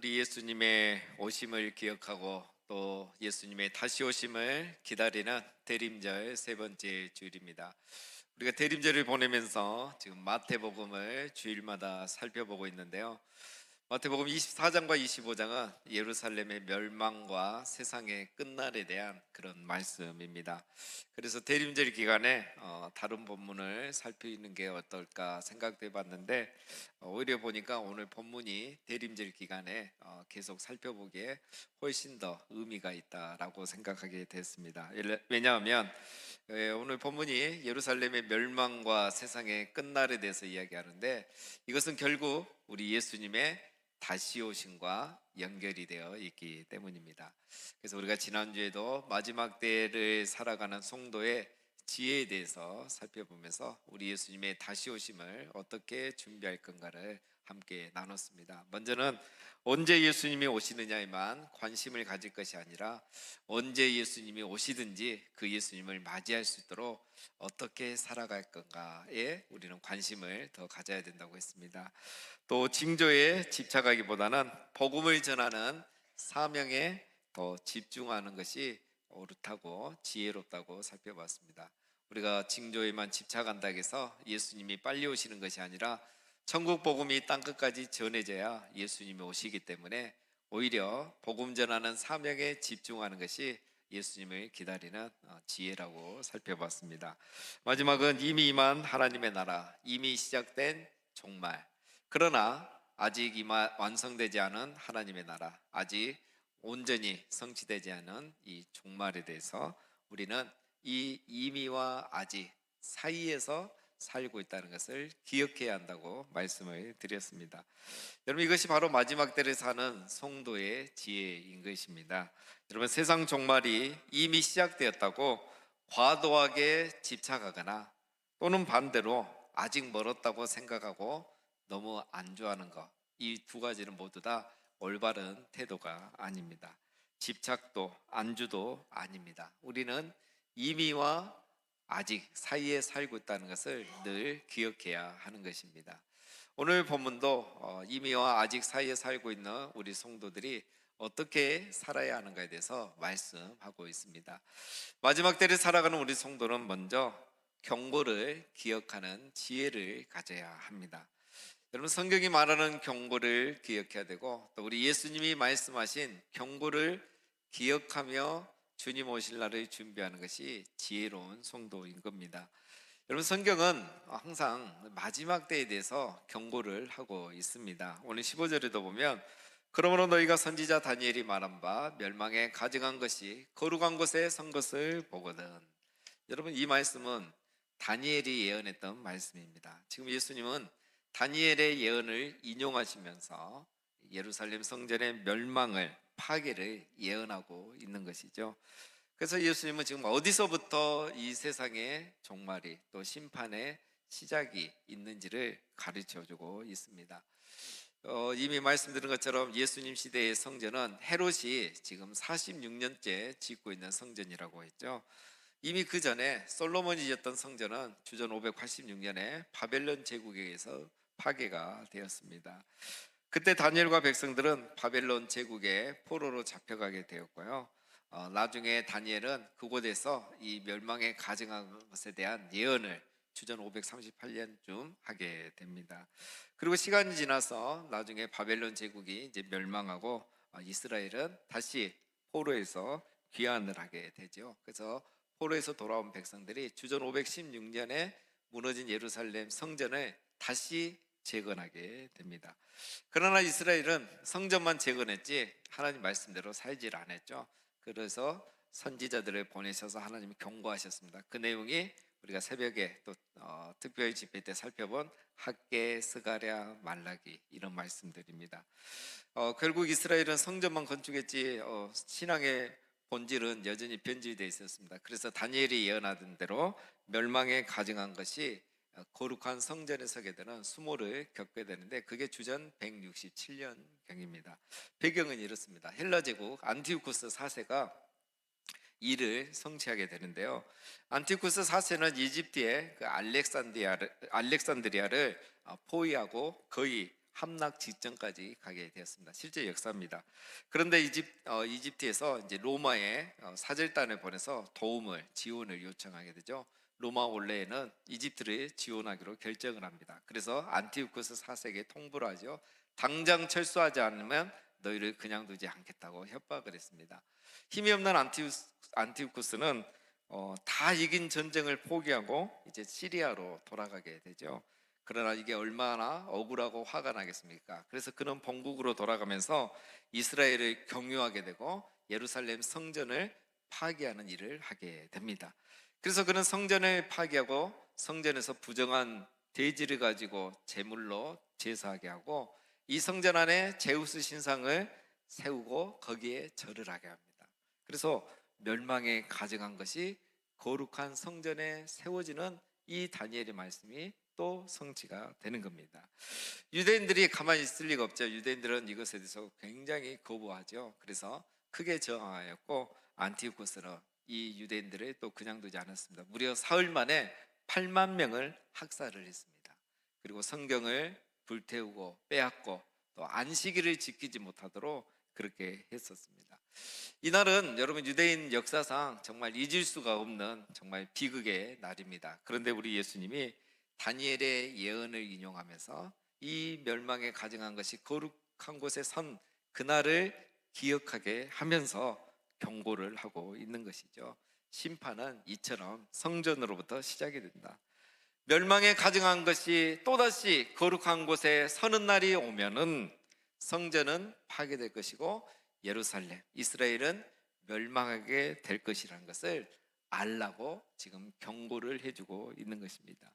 우리 예수님의 오심을 기억하고 또 예수님의 다시 오심을 기다리는 대림절 세 번째 주일입니다. 우리가 대림절을 보내면서 지금 마태복음을 주일마다 살펴보고 있는데요. 마태복음 24장과 25장은 예루살렘의 멸망과 세상의 끝날에 대한 그런 말씀입니다. 그래서 대림절 기간에 다른 본문을 살피는 게 어떨까 생각해 봤는데, 오히려 보니까 오늘 본문이 대림절 기간에 계속 살펴보기에 훨씬 더 의미가 있다라고 생각하게 됐습니다. 왜냐하면 오늘 본문이 예루살렘의 멸망과 세상의 끝날에 대해서 이야기하는데, 이것은 결국 우리 예수님의 다시 오심과 연결이 되어 있기 때문입니다. 그래서 우리가 지난주에도 마지막 때를 살아가는 성도의 지혜에 대해서 살펴보면서 우리 예수님의 다시 오심을 어떻게 준비할 건가를 함께 나눴습니다. 먼저는 언제 예수님이 오시느냐에만 관심을 가질 것이 아니라 언제 예수님이 오시든지 그 예수님을 맞이할 수 있도록 어떻게 살아갈 건가에 우리는 관심을 더 가져야 된다고 했습니다. 또 징조에 집착하기보다는 복음을 전하는 사명에 더 집중하는 것이 옳다고 지혜롭다고 살펴봤습니다. 우리가 징조에만 집착한다 해서 예수님이 빨리 오시는 것이 아니라 천국 복음이 땅끝까지 전해져야 예수님이 오시기 때문에 오히려 복음 전하는 사명에 집중하는 것이 예수님을 기다리는 지혜라고 살펴봤습니다. 마지막은 이미 임한 하나님의 나라, 이미 시작된 종말, 그러나 아직 완성되지 않은 하나님의 나라, 아직 온전히 성취되지 않은 이 종말에 대해서 우리는 이 이미와 아직 사이에서 살고 있다는 것을 기억해야 한다고 말씀을 드렸습니다. 여러분, 이것이 바로 마지막 때를 사는 성도의 지혜인 것입니다. 여러분, 세상 종말이 이미 시작되었다고 과도하게 집착하거나 또는 반대로 아직 멀었다고 생각하고 너무 안주하는 것, 이 두 가지는 모두 다 올바른 태도가 아닙니다. 집착도 안주도 아닙니다. 우리는 이미와 아직 사이에 살고 있다는 것을 늘 기억해야 하는 것입니다. 오늘 본문도 이미와 아직 사이에 살고 있는 우리 성도들이 어떻게 살아야 하는가에 대해서 말씀하고 있습니다. 마지막 때를 살아가는 우리 성도는 먼저 경고를 기억하는 지혜를 가져야 합니다. 여러분, 성경이 말하는 경고를 기억해야 되고 또 우리 예수님이 말씀하신 경고를 기억하며 주님 오실 날을 준비하는 것이 지혜로운 성도인 겁니다. 여러분, 성경은 항상 마지막 때에 대해서 경고를 하고 있습니다. 오늘 15절에도 보면 그러므로 너희가 선지자 다니엘이 말한 바 멸망에 가증한 것이 거룩한 곳에 선 것을 보거든. 여러분, 이 말씀은 다니엘이 예언했던 말씀입니다. 지금 예수님은 다니엘의 예언을 인용하시면서 예루살렘 성전의 멸망을, 파괴를 예언하고 있는 것이죠. 그래서 예수님은 지금 어디서부터 이 세상의 종말이 또 심판의 시작이 있는지를 가르쳐 주고 있습니다. 이미 말씀드린 것처럼 예수님 시대의 성전은 헤롯이 지금 46년째 짓고 있는 성전이라고 했죠. 이미 그 전에 솔로몬이 지었던 성전은 주전 586년에 바벨론 제국에 의해서 파괴가 되었습니다. 그때 다니엘과 백성들은 바벨론 제국의 포로로 잡혀가게 되었고요. 나중에 다니엘은 그곳에서 이 멸망에 가증한 것에 대한 예언을 주전 538년쯤 하게 됩니다. 그리고 시간이 지나서 나중에 바벨론 제국이 이제 멸망하고 이스라엘은 다시 포로에서 귀환을 하게 되죠. 그래서 포로에서 돌아온 백성들이 주전 516년에 무너진 예루살렘 성전을 다시 재건하게 됩니다. 그러나 이스라엘은 성전만 재건했지 하나님 말씀대로 살질 않았죠. 그래서 선지자들을 보내셔서 하나님이 경고하셨습니다. 그 내용이 우리가 새벽에 또 특별 집회 때 살펴본 학개, 스가랴, 말라기 이런 말씀들입니다. 결국 이스라엘은 성전만 건축했지 신앙의 본질은 여전히 변질되어 있었습니다. 그래서 다니엘이 예언하던 대로 멸망에 가증한 것이 거룩한 성전에 서게 되는 수모를 겪게 되는데 그게 주전 167년경입니다. 배경은 이렇습니다. 헬라 제국 안티오쿠스 4세가 이를 성취하게 되는데요. 안티오쿠스 4세는 이집트의 그 알렉산드리아를 포위하고 거의 함락 직전까지 가게 되었습니다. 실제 역사입니다. 그런데 이집트에서 이제 로마에 사절단을 보내서 도움을 지원을 요청하게 되죠. 로마 원래에는 이집트를 지원하기로 결정을 합니다. 그래서 안티오쿠스 4세에게 통보를 하죠. 당장 철수하지 않으면 너희를 그냥 두지 않겠다고 협박을 했습니다. 힘이 없는 안티오쿠스는 다 이긴 전쟁을 포기하고 이제 시리아로 돌아가게 되죠. 그러나 이게 얼마나 억울하고 화가 나겠습니까? 그래서 그는 본국으로 돌아가면서 이스라엘을 경유하게 되고 예루살렘 성전을 파괴하는 일을 하게 됩니다. 그래서 그는 성전을 파괴하고 성전에서 부정한 돼지를 가지고 제물로 제사하게 하고 이 성전 안에 제우스 신상을 세우고 거기에 절을 하게 합니다. 그래서 멸망에 가증한 것이 거룩한 성전에 세워지는 이 다니엘의 말씀이 또 성취가 되는 겁니다. 유대인들이 가만히 있을 리가 없죠. 유대인들은 이것에 대해서 굉장히 거부하죠. 그래서 크게 저항하였고 안티오코스는 이 유대인들을 또 그냥 두지 않았습니다. 무려 사흘 만에 8만 명을 학살을 했습니다. 그리고 성경을 불태우고 빼앗고 또 안식일을 지키지 못하도록 그렇게 했었습니다. 이날은 여러분 유대인 역사상 정말 잊을 수가 없는 정말 비극의 날입니다. 그런데 우리 예수님이 다니엘의 예언을 인용하면서 이 멸망에 가증한 것이 거룩한 곳에 선 그날을 기억하게 하면서 경고를 하고 있는 것이죠. 심판은 이처럼 성전으로부터 시작이 된다. 멸망에 가증한 것이 또다시 거룩한 곳에 서는 날이 오면은 성전은 파괴될 것이고 예루살렘, 이스라엘은 멸망하게 될 것이라는 것을 알라고 지금 경고를 해주고 있는 것입니다.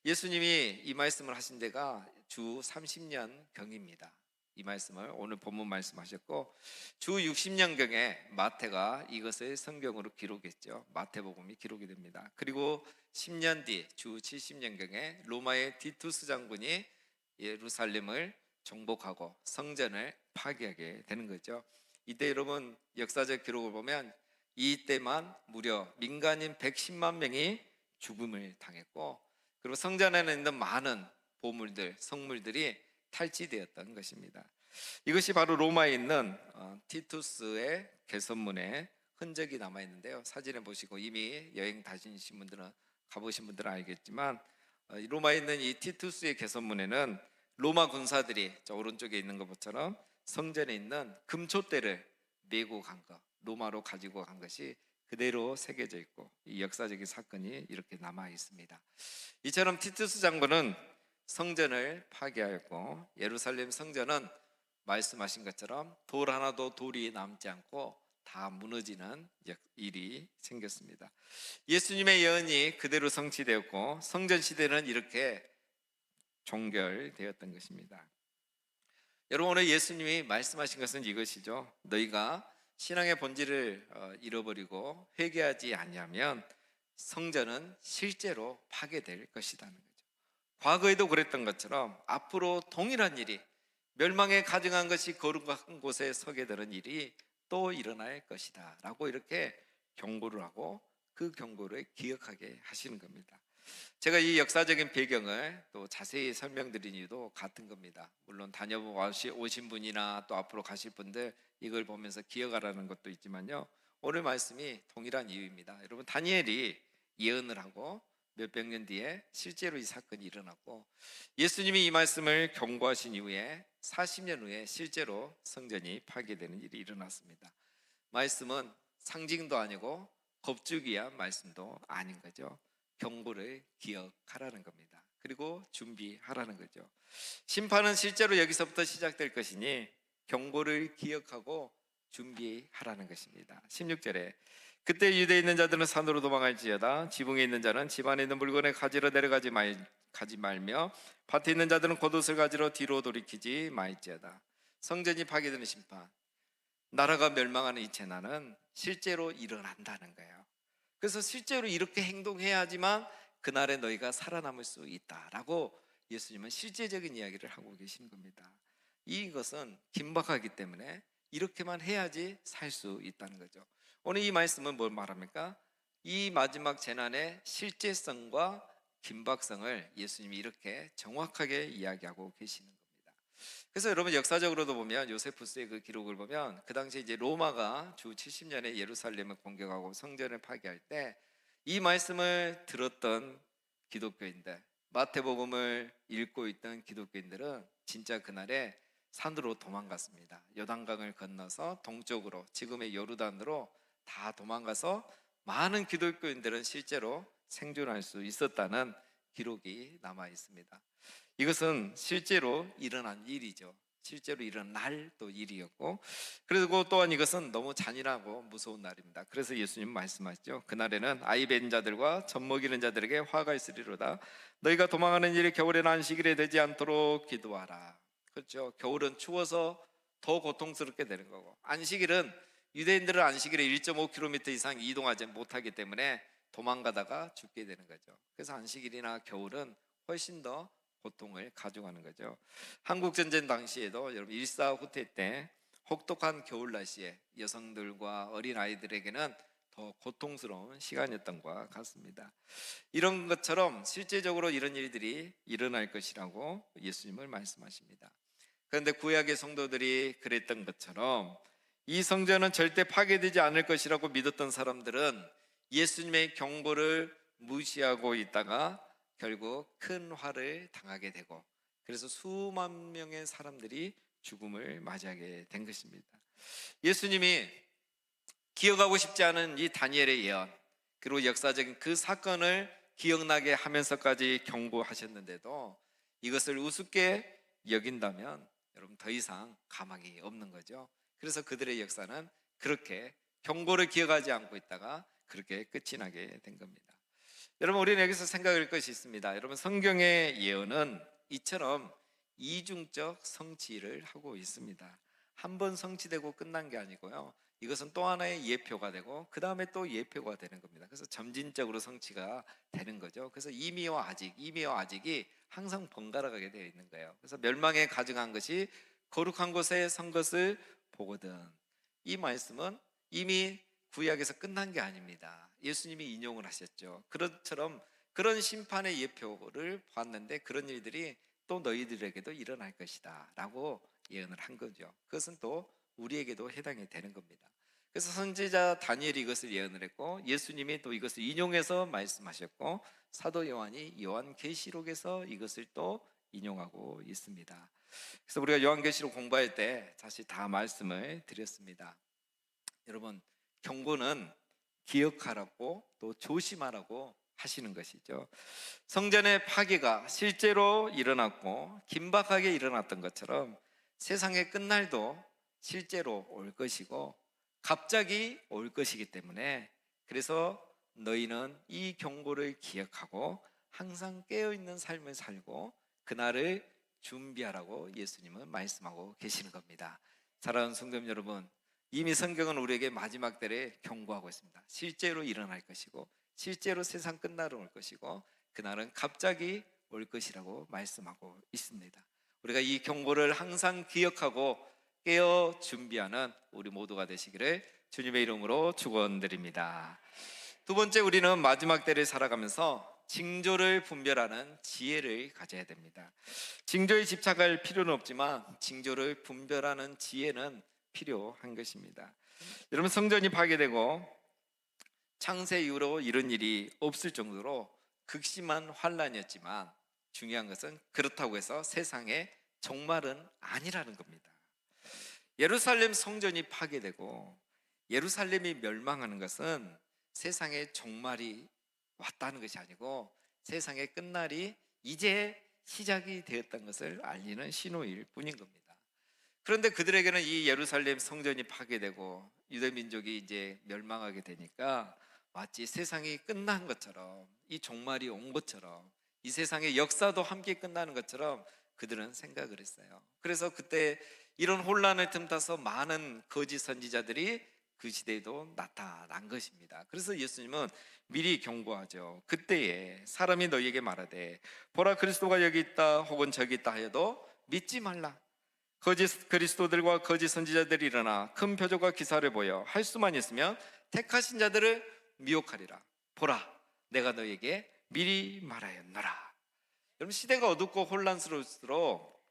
예수님이 이 말씀을 하신 데가 주 30년 경입니다. 이 말씀을 오늘 본문 말씀하셨고 주 60년 경에 마태가 이것을 성경으로 기록했죠. 마태복음이 기록이 됩니다. 그리고 10년 뒤 주 70년 경에 로마의 디투스 장군이 예루살렘을 정복하고 성전을 파괴하게 되는 거죠. 이때 여러분 역사적 기록을 보면 이때만 무려 민간인 110만 명이 죽음을 당했고 그리고 성전 안에 있는 많은 보물들, 성물들이 탈취되었던 것입니다. 이것이 바로 로마에 있는 티투스의 개선문에 흔적이 남아 있는데요. 사진에 보시고 이미 여행 다니신 분들은 가보신 분들은 알겠지만 로마에 있는 이 티투스의 개선문에는 로마 군사들이 저 오른쪽에 있는 것처럼 성전에 있는 금초대를 메고 간 것, 로마로 가지고 간 것이 그대로 새겨져 있고 이 역사적인 사건이 이렇게 남아 있습니다. 이처럼 티투스 장군은 성전을 파괴하였고 예루살렘 성전은 말씀하신 것처럼 돌 하나도 돌이 남지 않고 다 무너지는 일이 생겼습니다. 예수님의 예언이 그대로 성취되었고 성전 시대는 이렇게 종결되었던 것입니다. 여러분 오늘 예수님이 말씀하신 것은 이것이죠. 너희가 신앙의 본질을 잃어버리고 회개하지 아니하면 성전은 실제로 파괴될 것이라는 거죠. 과거에도 그랬던 것처럼 앞으로 동일한 일이 멸망에 가증한 것이 거룩한 곳에 서게 되는 일이 또 일어날 것이다 라고 이렇게 경고를 하고 그 경고를 기억하게 하시는 겁니다. 제가 이 역사적인 배경을 또 자세히 설명드린 이유도 같은 겁니다. 물론 다녀오신 분이나 또 앞으로 가실 분들 이걸 보면서 기억하라는 것도 있지만요, 오늘 말씀이 동일한 이유입니다. 여러분 다니엘이 예언을 하고 몇백 년 뒤에 실제로 이 사건이 일어났고 예수님이 이 말씀을 경고하신 이후에 40년 후에 실제로 성전이 파괴되는 일이 일어났습니다. 말씀은 상징도 아니고 겁주기한 말씀도 아닌 거죠. 경고를 기억하라는 겁니다. 그리고 준비하라는 거죠. 심판은 실제로 여기서부터 시작될 것이니 경고를 기억하고 준비하라는 것입니다. 16절에 그때 유대에 있는 자들은 산으로 도망할지어다 지붕에 있는 자는 집 안에 있는 물건을 가지러 내려가지 말며 밭에 있는 자들은 겉옷을 가지러 뒤로 돌이키지 말지어다. 성전이 파괴되는 심판, 나라가 멸망하는 이 재난은 실제로 일어난다는 거예요. 그래서 실제로 이렇게 행동해야지만 그날에 너희가 살아남을 수 있다라고 예수님은 실제적인 이야기를 하고 계신 겁니다. 이것은 긴박하기 때문에 이렇게만 해야지 살 수 있다는 거죠. 오늘 이 말씀은 뭘 말합니까? 이 마지막 재난의 실제성과 긴박성을 예수님이 이렇게 정확하게 이야기하고 계시는 겁니다. 그래서 여러분 역사적으로도 보면 요세푸스의 그 기록을 보면 그 당시 이제 로마가 주 70년에 예루살렘을 공격하고 성전을 파괴할 때 이 말씀을 들었던 기독교인들, 마태복음을 읽고 있던 기독교인들은 진짜 그날에 산으로 도망갔습니다. 요단강을 건너서 동쪽으로 지금의 요르단으로 다 도망가서 많은 기독교인들은 실제로 생존할 수 있었다는 기록이 남아 있습니다. 이것은 실제로 일어난 일이죠. 실제로 일어날 또 일이었고, 그리고 또한 이것은 너무 잔인하고 무서운 날입니다. 그래서 예수님 말씀하시죠. 그날에는 아이 벤 자들과 젖 먹이는 자들에게 화가 있으리로다. 너희가 도망하는 일이 겨울에는 안식일에 되지 않도록 기도하라. 그렇죠. 겨울은 추워서 더 고통스럽게 되는 거고, 안식일은 유대인들은 안식일에 1.5km 이상 이동하지 못하기 때문에 도망가다가 죽게 되는 거죠. 그래서 안식일이나 겨울은 훨씬 더 고통을 가져가는 거죠. 한국 전쟁 당시에도 여러분 일사 후퇴 때 혹독한 겨울 날씨에 여성들과 어린 아이들에게는 더 고통스러운 시간이었던 것과 같습니다. 이런 것처럼 실제적으로 이런 일들이 일어날 것이라고 예수님을 말씀하십니다. 그런데 구약의 성도들이 그랬던 것처럼 이 성전은 절대 파괴되지 않을 것이라고 믿었던 사람들은 예수님의 경고를 무시하고 있다가 결국 큰 화를 당하게 되고, 그래서 수만 명의 사람들이 죽음을 맞이하게 된 것입니다. 예수님이 기억하고 싶지 않은 이 다니엘의 예언, 그리고 역사적인 그 사건을 기억나게 하면서까지 경고하셨는데도 이것을 우습게 여긴다면 여러분 더 이상 가망이 없는 거죠. 그래서 그들의 역사는 그렇게 경고를 기억하지 않고 있다가 그렇게 끝이 나게 된 겁니다. 여러분 우리는 여기서 생각할 것이 있습니다. 여러분 성경의 예언은 이처럼 이중적 성취를 하고 있습니다. 한 번 성취되고 끝난 게 아니고요, 이것은 또 하나의 예표가 되고 그 다음에 또 예표가 되는 겁니다. 그래서 점진적으로 성취가 되는 거죠. 그래서 이미와 아직, 이미와 아직이 항상 번갈아 가게 되어 있는 거예요. 그래서 멸망에 가증한 것이 거룩한 곳에 선 것을 보거든. 이 말씀은 이미 구약에서 끝난 게 아닙니다. 예수님이 인용을 하셨죠. 그것처럼 그런 심판의 예표를 봤는데 그런 일들이 또 너희들에게도 일어날 것이다 라고 예언을 한 거죠. 그것은 또 우리에게도 해당이 되는 겁니다. 그래서 선지자 다니엘이 이것을 예언을 했고 예수님이 또 이것을 인용해서 말씀하셨고 사도 요한이 요한계시록에서 이것을 또 인용하고 있습니다. 그래서 우리가 요한계시록 공부할 때 다시 다 말씀을 드렸습니다. 여러분 경고는 기억하라고 또 조심하라고 하시는 것이죠. 성전의 파괴가 실제로 일어났고 긴박하게 일어났던 것처럼 세상의 끝날도 실제로 올 것이고 갑자기 올 것이기 때문에, 그래서 너희는 이 경고를 기억하고 항상 깨어있는 삶을 살고 그날을 준비하라고 예수님은 말씀하고 계시는 겁니다. 사랑하는 성도 여러분, 이미 성경은 우리에게 마지막 때를 경고하고 있습니다. 실제로 일어날 것이고 실제로 세상 끝날은 올 것이고 그날은 갑자기 올 것이라고 말씀하고 있습니다. 우리가 이 경고를 항상 기억하고 깨어 준비하는 우리 모두가 되시기를 주님의 이름으로 축원드립니다. 두 번째, 우리는 마지막 때를 살아가면서 징조를 분별하는 지혜를 가져야 됩니다. 징조에 집착할 필요는 없지만 징조를 분별하는 지혜는 필요한 것입니다. 여러분 성전이 파괴되고 창세 이후로 이런 일이 없을 정도로 극심한 환란이었지만 중요한 것은 그렇다고 해서 세상의 종말은 아니라는 겁니다. 예루살렘 성전이 파괴되고 예루살렘이 멸망하는 것은 세상의 종말이 왔다는 것이 아니고 세상의 끝날이 이제 시작이 되었던 것을 알리는 신호일 뿐인 겁니다. 그런데 그들에게는 이 예루살렘 성전이 파괴되고 유대 민족이 이제 멸망하게 되니까 마치 세상이 끝난 것처럼, 이 종말이 온 것처럼, 이 세상의 역사도 함께 끝나는 것처럼 그들은 생각을 했어요. 그래서 그때 이런 혼란을 틈타서 많은 거짓 선지자들이 그 시대에도 나타난 것입니다. 그래서 예수님은 미리 경고하죠. 그때에 사람이 너희에게 말하되 보라 그리스도가 여기 있다 혹은 저기 있다 하여도 믿지 말라. 거짓 그리스도들과 거짓 선지자들이 일어나 큰 표적과 기사를 보여 할 수만 있으면 택하신 자들을 미혹하리라. 보라 내가 너희에게 미리 말하였노라. 여러분 시대가 어둡고 혼란스러울수록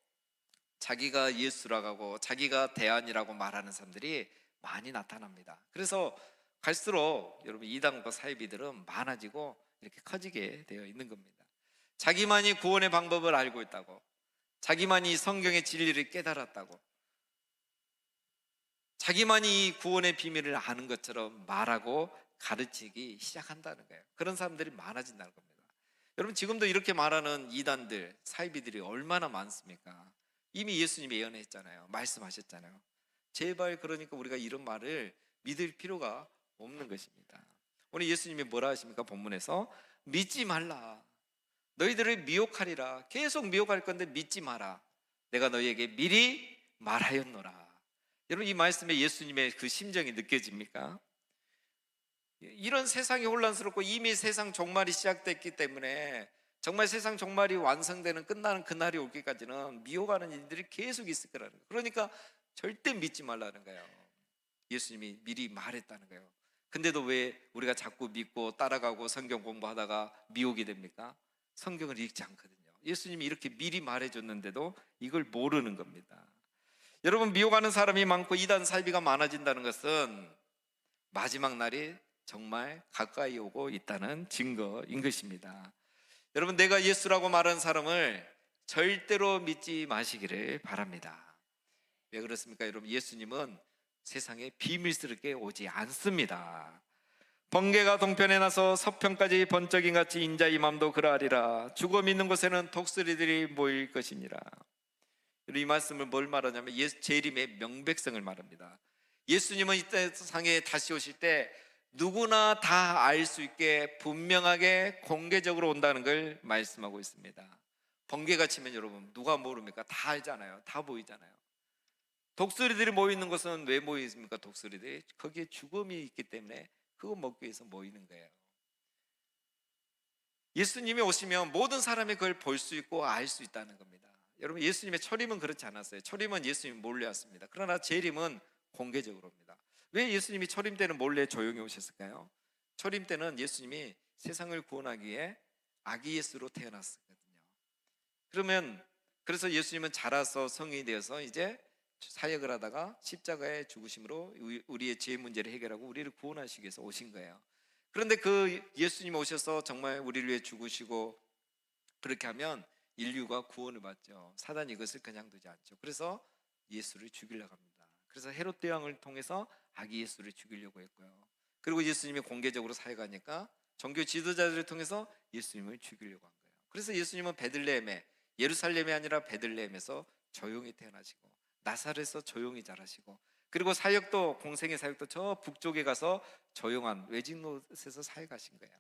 자기가 예수라고 하고 자기가 대안이라고 말하는 사람들이 많이 나타납니다. 그래서 갈수록 여러분 이단과 사이비들은 많아지고 이렇게 커지게 되어 있는 겁니다. 자기만이 구원의 방법을 알고 있다고, 자기만이 성경의 진리를 깨달았다고, 자기만이 이 구원의 비밀을 아는 것처럼 말하고 가르치기 시작한다는 거예요. 그런 사람들이 많아진다는 겁니다. 여러분 지금도 이렇게 말하는 이단들, 사이비들이 얼마나 많습니까? 이미 예수님이 예언했잖아요. 말씀하셨잖아요. 제발 그러니까 우리가 이런 말을 믿을 필요가 없는 것입니다. 오늘 예수님이 뭐라 하십니까? 본문에서 믿지 말라. 너희들을 미혹하리라. 계속 미혹할 건데 믿지 마라. 내가 너희에게 미리 말하였노라. 여러분 이 말씀에 예수님의 그 심정이 느껴집니까? 이런 세상이 혼란스럽고 이미 세상 종말이 시작됐기 때문에 정말 세상 종말이 완성되는 끝나는 그날이 오기까지는 미혹하는 일들이 계속 있을 거라는 거예요. 그러니까 절대 믿지 말라는 거예요. 예수님이 미리 말했다는 거예요. 근데도 왜 우리가 자꾸 믿고 따라가고 성경 공부하다가 미혹이 됩니까? 성경을 읽지 않거든요. 예수님이 이렇게 미리 말해줬는데도 이걸 모르는 겁니다. 여러분 미혹하는 사람이 많고 이단 사이비가 많아진다는 것은 마지막 날이 정말 가까이 오고 있다는 증거인 것입니다. 여러분 내가 예수라고 말하는 사람을 절대로 믿지 마시기를 바랍니다. 왜 그렇습니까? 여러분 예수님은 세상에 비밀스럽게 오지 않습니다. 번개가 동편에 나서 서편까지 번쩍인 같이 인자의 맘도 그러하리라. 죽어 믿는 곳에는 독수리들이 모일 것이니라. 이 말씀을 뭘 말하냐면 재림의 명백성을 말합니다. 예수님은 이 세상에 다시 오실 때 누구나 다 알 수 있게 분명하게 공개적으로 온다는 걸 말씀하고 있습니다. 번개가 치면 여러분 누가 모릅니까? 다 알잖아요. 다 보이잖아요. 독수리들이 모이는 것은 왜 모이십니까? 독수리들이 거기에 죽음이 있기 때문에 그거 먹기 위해서 모이는 거예요. 예수님이 오시면 모든 사람이 그걸 볼 수 있고 알 수 있다는 겁니다. 여러분 예수님의 초림은 그렇지 않았어요. 초림은 예수님이 몰래 왔습니다. 그러나 재림은 공개적으로 옵니다. 왜 예수님이 초림 때는 몰래 조용히 오셨을까요? 초림 때는 예수님이 세상을 구원하기 위해 아기 예수로 태어났거든요. 그러면 그래서 예수님은 자라서 성인이 되어서 이제 사역을 하다가 십자가의 죽으심으로 우리의 죄 문제를 해결하고 우리를 구원하시기 위해서 오신 거예요. 그런데 그 예수님 오셔서 정말 우리를 위해 죽으시고 그렇게 하면 인류가 구원을 받죠. 사단이 이것을 그냥 두지 않죠. 그래서 예수를 죽이려고 합니다. 그래서 헤롯 대왕을 통해서 아기 예수를 죽이려고 했고요. 그리고 예수님이 공개적으로 사역하니까 종교 지도자들을 통해서 예수님을 죽이려고 한 거예요. 그래서 예수님은 베들레헴에, 예루살렘이 아니라 베들레헴에서 조용히 태어나시고 나사렛에서 조용히 자라시고 그리고 사역도 공생의 사역도 저 북쪽에 가서 조용한 외진 곳에서 사역하신 거예요.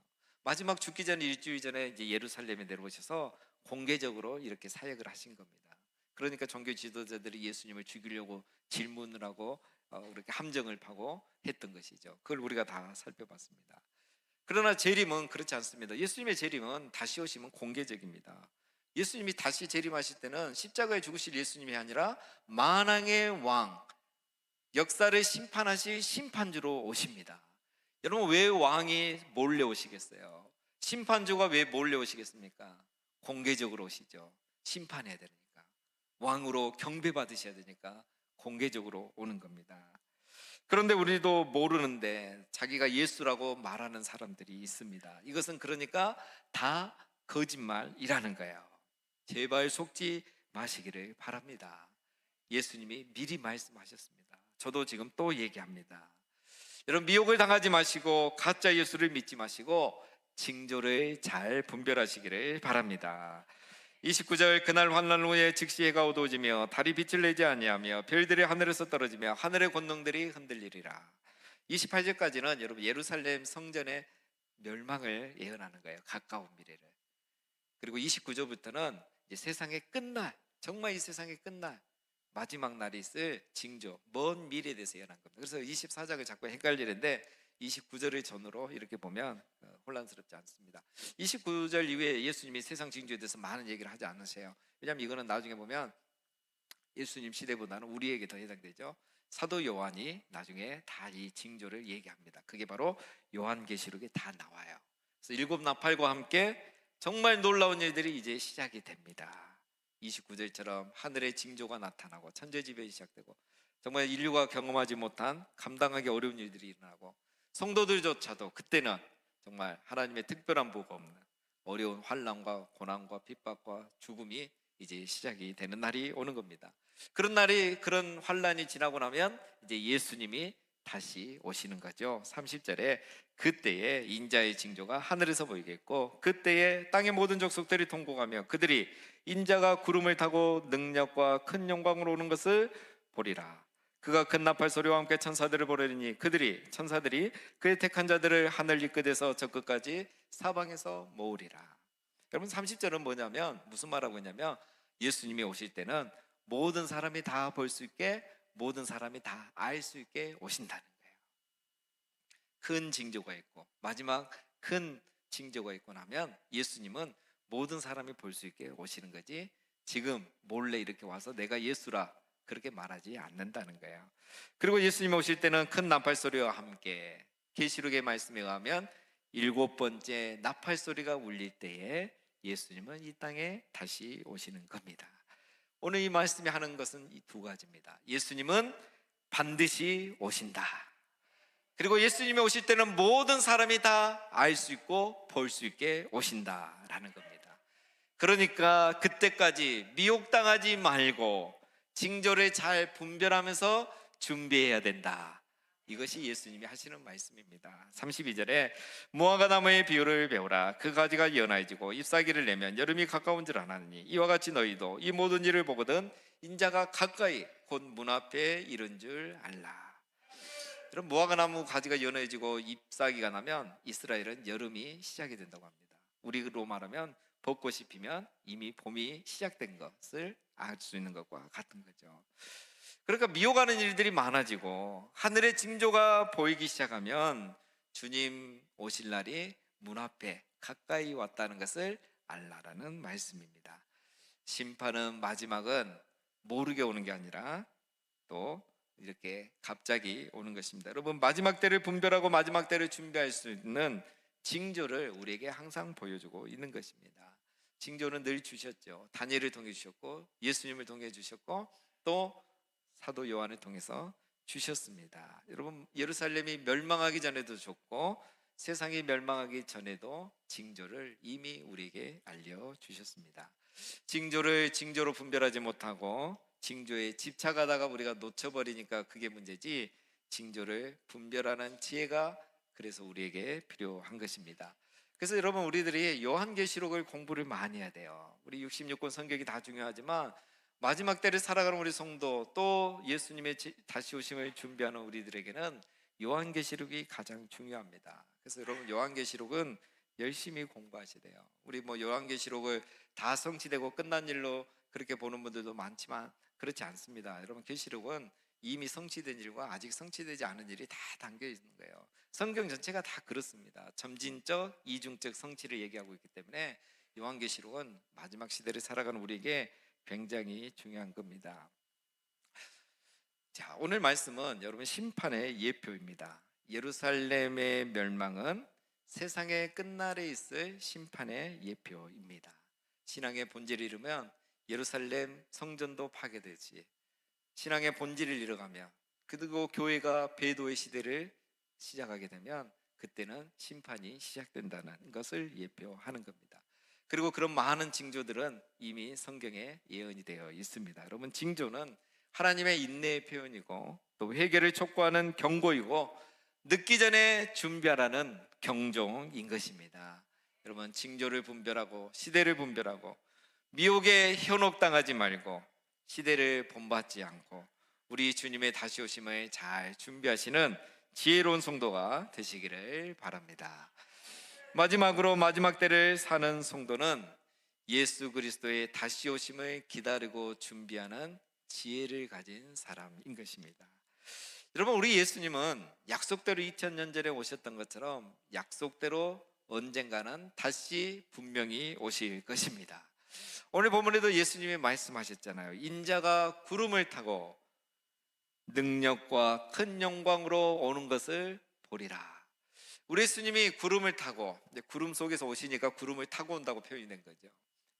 마지막 죽기 전 일주일 전에 이제 예루살렘에 내려오셔서 공개적으로 이렇게 사역을 하신 겁니다. 그러니까 종교 지도자들이 예수님을 죽이려고 질문을 하고 이렇게 함정을 파고 했던 것이죠. 그걸 우리가 다 살펴봤습니다. 그러나 재림은 그렇지 않습니다. 예수님의 재림은 다시 오시면 공개적입니다. 예수님이 다시 재림하실 때는 십자가에 죽으실 예수님이 아니라 만왕의 왕, 역사를 심판하실 심판주로 오십니다. 여러분 왜 왕이 몰래 오시겠어요? 심판주가 왜 몰래 오시겠습니까? 공개적으로 오시죠. 심판해야 되니까. 왕으로 경배받으셔야 되니까 공개적으로 오는 겁니다. 그런데 우리도 모르는데 자기가 예수라고 말하는 사람들이 있습니다. 이것은 그러니까 다 거짓말이라는 거예요. 제발 속지 마시기를 바랍니다. 예수님이 미리 말씀하셨습니다. 저도 지금 또 얘기합니다. 여러분 미혹을 당하지 마시고 가짜 예수를 믿지 마시고 징조를 잘 분별하시기를 바랍니다. 29절 그날 환난 후에 즉시 해가 어두워지며 달이 빛을 내지 아니하며 별들이 하늘에서 떨어지며 하늘의 권능들이 흔들리리라. 28절까지는 여러분 예루살렘 성전의 멸망을 예언하는 거예요. 가까운 미래를. 그리고 29절부터는 이제 세상의 끝날, 정말 이 세상의 끝날 마지막 날이 있을 징조, 먼 미래에 대해서 예언한 겁니다. 그래서 24장을 자꾸 헷갈리는데 29절을 전후로 이렇게 보면 혼란스럽지 않습니다. 29절 이후에 예수님이 세상 징조에 대해서 많은 얘기를 하지 않으세요. 왜냐하면 이거는 나중에 보면 예수님 시대보다는 우리에게 더 해당되죠. 사도 요한이 나중에 다 이 징조를 얘기합니다. 그게 바로 요한계시록에 다 나와요. 그래서 일곱 나팔과 함께 정말 놀라운 일들이 이제 시작이 됩니다. 29절처럼 하늘의 징조가 나타나고 천재지변이 시작되고 정말 인류가 경험하지 못한 감당하기 어려운 일들이 일어나고 성도들조차도 그때는 정말 하나님의 특별한 복 없는 어려운 환난과 고난과 핍박과 죽음이 이제 시작이 되는 날이 오는 겁니다. 그런 환난이 지나고 나면 이제 예수님이 다시 오시는 거죠. 30절에 그때에 인자의 징조가 하늘에서 보이겠고 그때에 땅의 모든 족속들이 통곡하며 그들이 인자가 구름을 타고 능력과 큰 영광으로 오는 것을 보리라. 그가 큰 나팔 소리와 함께 천사들을 보내리니 천사들이 그의 택한 자들을 하늘 이 끝에서 저 끝까지 사방에서 모으리라. 여러분 30절은 뭐냐면 무슨 말하고 있냐면 예수님이 오실 때는 모든 사람이 다 볼 수 있게 모든 사람이 다 알 수 있게 오신다는 거예요. 큰 징조가 있고 마지막 큰 징조가 있고 나면 예수님은 모든 사람이 볼 수 있게 오시는 거지 지금 몰래 이렇게 와서 내가 예수라 그렇게 말하지 않는다는 거예요. 그리고 예수님이 오실 때는 큰 나팔 소리와 함께 계시록의 말씀에 의하면 7번째 나팔 소리가 울릴 때에 예수님은 이 땅에 다시 오시는 겁니다. 오늘 이 말씀이 하는 것은 이 두 가지입니다. 예수님은 반드시 오신다. 그리고 예수님이 오실 때는 모든 사람이 다 알 수 있고 볼 수 있게 오신다라는 겁니다. 그러니까 그때까지 미혹당하지 말고 징조를 잘 분별하면서 준비해야 된다. 이것이 예수님이 하시는 말씀입니다. 32절에 무화과 나무의 비유를 배우라. 그 가지가 연하여지고 잎사귀를 내면 여름이 가까운 줄 아나니 이와 같이 너희도 이 모든 일을 보거든 인자가 가까이 곧 문 앞에 이른 줄 알라. 여러분 무화과 나무 가지가 연해지고 잎사귀가 나면 이스라엘은 여름이 시작이 된다고 합니다. 우리로 말하면 벚꽃이 피면 이미 봄이 시작된 것을 알 수 있는 것과 같은 거죠. 그러니까 미혹하는 일들이 많아지고 하늘의 징조가 보이기 시작하면 주님 오실 날이 문 앞에 가까이 왔다는 것을 알라라는 말씀입니다. 심판은 마지막은 모르게 오는 게 아니라 또 이렇게 갑자기 오는 것입니다. 여러분 마지막 때를 분별하고 마지막 때를 준비할 수 있는 징조를 우리에게 항상 보여주고 있는 것입니다. 징조는 늘 주셨죠. 다니엘을 통해 주셨고 예수님을 통해 주셨고 또 사도 요한을 통해서 주셨습니다. 여러분 예루살렘이 멸망하기 전에도 줬고 세상이 멸망하기 전에도 징조를 이미 우리에게 알려주셨습니다. 징조로 분별하지 못하고 징조에 집착하다가 우리가 놓쳐버리니까 그게 문제지 징조를 분별하는 지혜가 그래서 우리에게 필요한 것입니다. 그래서 여러분 우리들이 요한계시록을 공부를 많이 해야 돼요. 우리 66권 성경이 다 중요하지만 마지막 때를 살아가는 우리 성도 또 예수님의 다시 오심을 준비하는 우리들에게는 요한계시록이 가장 중요합니다. 그래서 여러분 요한계시록은 열심히 공부하셔야 돼요. 우리 뭐 요한계시록을 다 성취되고 끝난 일로 그렇게 보는 분들도 많지만 그렇지 않습니다. 여러분 계시록은 이미 성취된 일과 아직 성취되지 않은 일이 다 담겨 있는 거예요. 성경 전체가 다 그렇습니다. 점진적, 이중적 성취를 얘기하고 있기 때문에 요한계시록은 마지막 시대를 살아가는 우리에게 굉장히 중요한 겁니다. 자, 오늘 말씀은 여러분 심판의 예표입니다. 예루살렘의 멸망은 세상의 끝날에 있을 심판의 예표입니다. 신앙의 본질을 잃으면 예루살렘 성전도 파괴되지 신앙의 본질을 잃어가며 그리고 교회가 배도의 시대를 시작하게 되면 그때는 심판이 시작된다는 것을 예표하는 겁니다. 그리고 그런 많은 징조들은 이미 성경에 예언이 되어 있습니다. 여러분 징조는 하나님의 인내의 표현이고 또 회개를 촉구하는 경고이고 늦기 전에 준비하라는 경종인 것입니다. 여러분 징조를 분별하고 시대를 분별하고 미혹에 현혹당하지 말고 시대를 본받지 않고 우리 주님의 다시 오심을 잘 준비하시는 지혜로운 성도가 되시기를 바랍니다. 마지막으로 마지막 때를 사는 성도는 예수 그리스도의 다시 오심을 기다리고 준비하는 지혜를 가진 사람인 것입니다. 여러분 우리 예수님은 약속대로 2000년 전에 오셨던 것처럼 약속대로 언젠가는 다시 분명히 오실 것입니다. 오늘 본문에도 예수님이 말씀하셨잖아요. 인자가 구름을 타고 능력과 큰 영광으로 오는 것을 보리라. 우리 예수님이 구름을 타고 구름 속에서 오시니까 구름을 타고 온다고 표현된 거죠.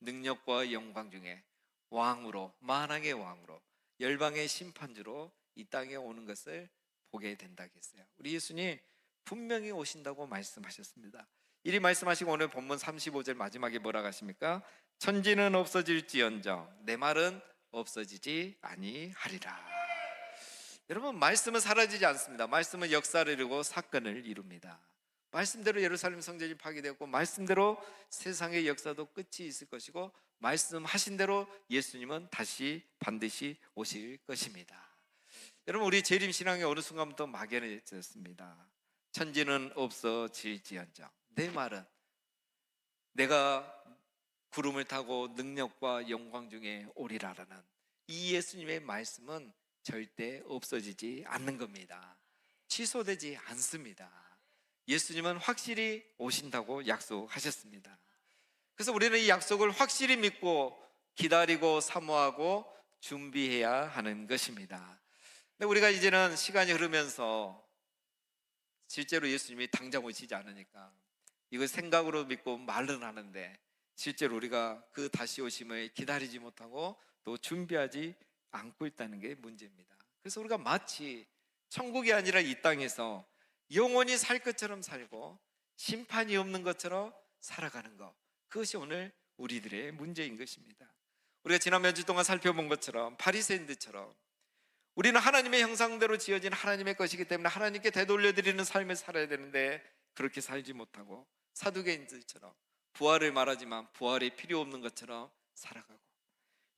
능력과 영광 중에 왕으로, 만왕의 왕으로, 열방의 심판주로 이 땅에 오는 것을 보게 된다겠어요. 우리 예수님 분명히 오신다고 말씀하셨습니다. 이리 말씀하시고 오늘 본문 35절 마지막에 뭐라고 하십니까? 천지는 없어질지언정 내 말은 없어지지 아니하리라. 여러분, 말씀은 사라지지 않습니다. 말씀은 역사를 이루고 사건을 이룹니다. 말씀대로 예루살렘 성전이 파괴되었고, 말씀대로 세상의 역사도 끝이 있을 것이고, 말씀하신 대로 예수님은 다시 반드시 오실 것입니다. 여러분, 우리 재림신앙의 어느 순간부터 막연해졌습니다. 천지는 없어질지언정 내 말은, 내가 구름을 타고 능력과 영광 중에 오리라라는 이 예수님의 말씀은 절대 없어지지 않는 겁니다. 취소되지 않습니다. 예수님은 확실히 오신다고 약속하셨습니다. 그래서 우리는 이 약속을 확실히 믿고 기다리고 사모하고 준비해야 하는 것입니다. 근데 우리가 이제는 시간이 흐르면서 실제로 예수님이 당장 오시지 않으니까 이걸 생각으로 믿고 말은 하는데, 실제로 우리가 그 다시 오심을 기다리지 못하고 또 준비하지 않고 있다는 게 문제입니다. 그래서 우리가 마치 천국이 아니라 이 땅에서 영원히 살 것처럼 살고 심판이 없는 것처럼 살아가는 것, 그것이 오늘 우리들의 문제인 것입니다. 우리가 지난 몇 주 동안 살펴본 것처럼 바리새인들처럼 우리는 하나님의 형상대로 지어진 하나님의 것이기 때문에 하나님께 되돌려드리는 삶을 살아야 되는데 그렇게 살지 못하고 사두개인들처럼 부활을 말하지만 부활이 필요 없는 것처럼 살아가고,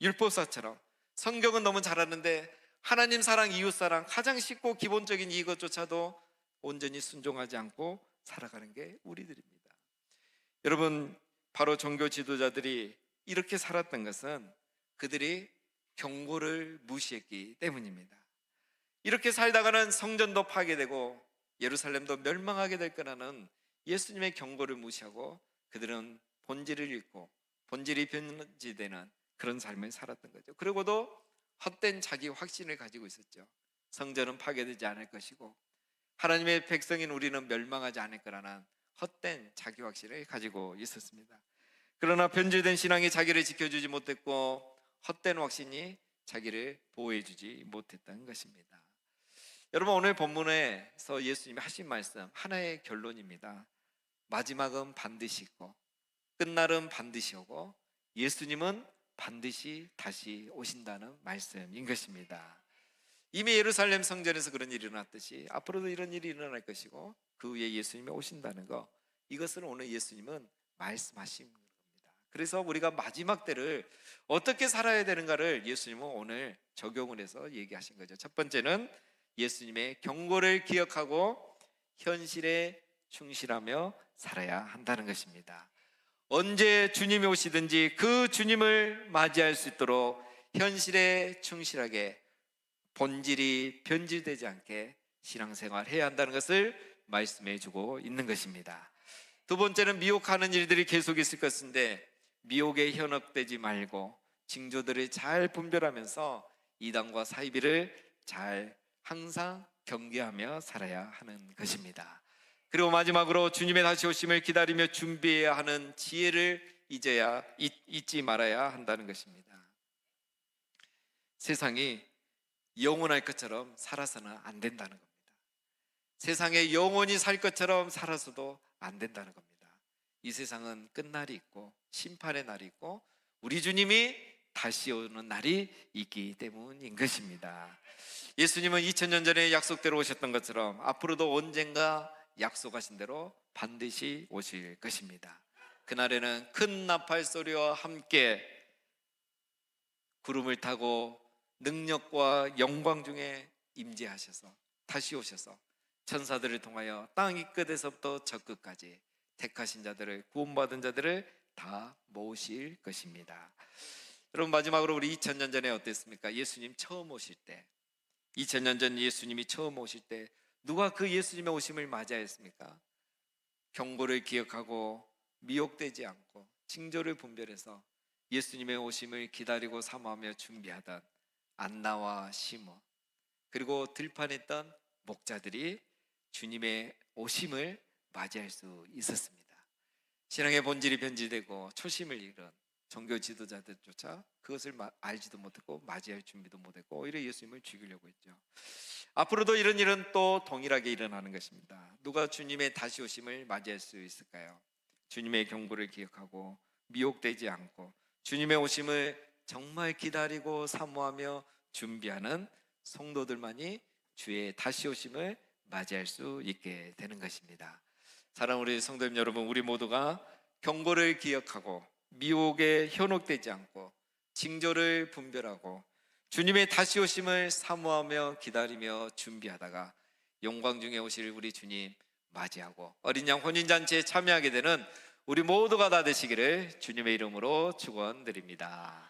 율법사처럼 성경은 너무 잘 아는데 하나님 사랑, 이웃 사랑, 가장 쉽고 기본적인 이것조차도 온전히 순종하지 않고 살아가는 게 우리들입니다. 여러분, 바로 종교 지도자들이 이렇게 살았던 것은 그들이 경고를 무시했기 때문입니다. 이렇게 살다가는 성전도 파괴되고 예루살렘도 멸망하게 될 거라는 예수님의 경고를 무시하고 그들은 본질을 잃고 본질이 변질되는 그런 삶을 살았던 거죠. 그리고도 헛된 자기 확신을 가지고 있었죠. 성전은 파괴되지 않을 것이고 하나님의 백성인 우리는 멸망하지 않을 거라는 헛된 자기 확신을 가지고 있었습니다. 그러나 변질된 신앙이 자기를 지켜주지 못했고 헛된 확신이 자기를 보호해주지 못했다는 것입니다. 여러분, 오늘 본문에서 예수님이 하신 말씀 하나의 결론입니다. 마지막은 반드시 있고 끝날은 반드시 오고 예수님은 반드시 다시 오신다는 말씀인 것입니다. 이미 예루살렘 성전에서 그런 일이 일어났듯이 앞으로도 이런 일이 일어날 것이고 그 후에 예수님이 오신다는 것, 이것을 오늘 예수님은 말씀하신 겁니다. 그래서 우리가 마지막 때를 어떻게 살아야 되는가를 예수님은 오늘 적용을 해서 얘기하신 거죠. 첫 번째는 예수님의 경고를 기억하고 현실에 충실하며 살아야 한다는 것입니다. 언제 주님이 오시든지 그 주님을 맞이할 수 있도록 현실에 충실하게 본질이 변질되지 않게 신앙생활 해야 한다는 것을 말씀해 주고 있는 것입니다. 두 번째는 미혹하는 일들이 계속 있을 것인데 미혹에 현혹되지 말고 징조들을 잘 분별하면서 이단과 사이비를 잘 항상 경계하며 살아야 하는 것입니다. 그리고 마지막으로 주님의 다시 오심을 기다리며 준비해야 하는 지혜를 잊지 말아야 한다는 것입니다. 세상이 영원할 것처럼 살아서는 안 된다는 겁니다. 세상에 영원히 살 것처럼 살아서도 안 된다는 겁니다. 이 세상은 끝날이 있고 심판의 날이 있고 우리 주님이 다시 오는 날이 있기 때문인 것입니다. 예수님은 2000년 전에 약속대로 오셨던 것처럼 앞으로도 언젠가 약속하신 대로 반드시 오실 것입니다. 그날에는 큰 나팔 소리와 함께 구름을 타고 능력과 영광 중에 임재하셔서 다시 오셔서 천사들을 통하여 땅 이 끝에서부터 저 끝까지 택하신 자들을, 구원받은 자들을 다 모으실 것입니다. 여러분, 마지막으로 우리 2000년 전에 어땠습니까? 예수님 처음 오실 때, 2000년 전 예수님이 처음 오실 때 누가 그 예수님의 오심을 맞이하였습니까? 경고를 기억하고 미혹되지 않고 징조를 분별해서 예수님의 오심을 기다리고 사모하며 준비하던 안나와 시몬, 그리고 들판했던 목자들이 주님의 오심을 맞이할 수 있었습니다. 신앙의 본질이 변질되고 초심을 잃은 종교 지도자들조차 그것을 알지도 못했고 맞이할 준비도 못했고 오히려 예수님을 죽이려고 했죠. 앞으로도 이런 일은 또 동일하게 일어나는 것입니다. 누가 주님의 다시 오심을 맞이할 수 있을까요? 주님의 경고를 기억하고 미혹되지 않고 주님의 오심을 정말 기다리고 사모하며 준비하는 성도들만이 주의 다시 오심을 맞이할 수 있게 되는 것입니다. 사랑하는 우리 성도님 여러분, 우리 모두가 경고를 기억하고 미혹에 현혹되지 않고 징조를 분별하고 주님의 다시 오심을 사모하며 기다리며 준비하다가 영광 중에 오실 우리 주님 맞이하고 어린 양 혼인잔치에 참여하게 되는 우리 모두가 다 되시기를 주님의 이름으로 축원드립니다.